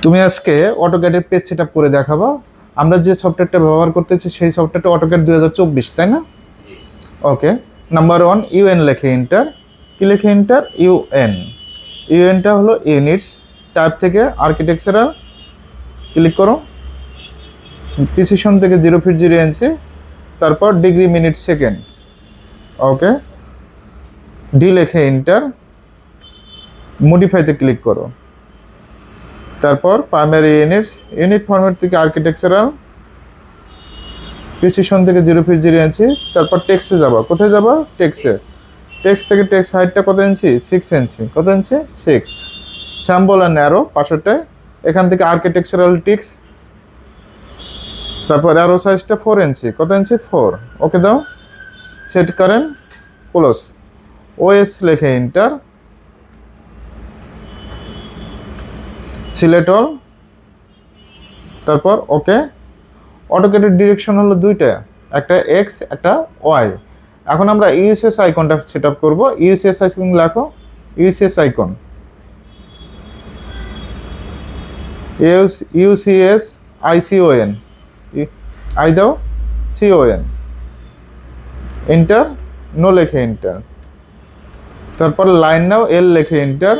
তুমি আজকে অটোক্যাডের page setup করে দেখাবো। আমরা যে সফটওয়্যারটা ব্যবহার করতেছি সেই সফটওয়্যারটা অটোক্যাড 2024, তাই না? ওকে। নাম্বার 1 ইউএন লেখে এন্টার। কি লেখে এন্টার? ইউএন। ইউএনটা হলো ইউনিটস। টাইপ থেকে আর্কিটেকচারাল ক্লিক করো। প্রিসিশন থেকে 0 ফিট 0 ইঞ্চি, তারপর ডিগ্রি মিনিট সেকেন্ড। ওকে। ডি লেখে এন্টার। মডিফাইতে ক্লিক করো। তারপর প্রাইমারি ইউনিটস, ইউনিট ফরম্যাট থেকে আর্কিটেকচারাল, প্রিসিশন থেকে 0 ফিট 0 ইঞ্চি, তারপর টেক্সটে যাবা। কোথায় যাবা? টেক্সটে। টেক্সট থেকে টেক্সট হাইটটা কত ইঞ্চি? 6 ইঞ্চি। কত ইঞ্চি? 6। স্যাম্বল আর ন্যারো পাশেরটায়। এখান থেকে আর্কিটেকচারাল টেক্সট, তারপর অ্যারো সাইজটা 4 ইঞ্চি। কত ইঞ্চি? 4। ওকে দাও। সেট করেন ক্লোজ। ওএস লেখে এন্টার। সিলেক্ট অল, তারপর ওকে। অটোক্যাডের ডিরেকশন হলো দুইটা, একটা এক্স একটা ওয়াই। এখন আমরা ইউসিএস আইকনটা সেট আপ করবো। ইউসিএস আইকন লেখো। ইউসিএস আইকন, ইউসিএস আইসিওএন, আই দাও, সিওএন। এন্টার। নো লেখে এন্টার। তারপর লাইন নাও, এল লেখে এন্টার।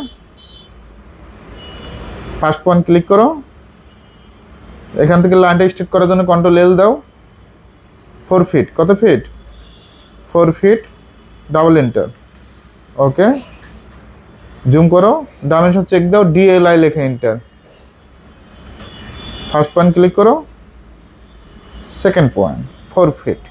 ফার্স্ট পয়েন্ট ক্লিক করো। এখান থেকে লাইনটা স্ট্রেট করার জন্য কন্ট্রোল এল দাও। 4 ফিট। কত feet? 4 feet. Double enter. Okay. Zoom করো, ডাইমেনশন চেক দাও, ডিএলআই লেখে এন্টার। ফার্স্ট পয়েন্ট ক্লিক করো, সেকেন্ড পয়েন্ট 4 ফিট।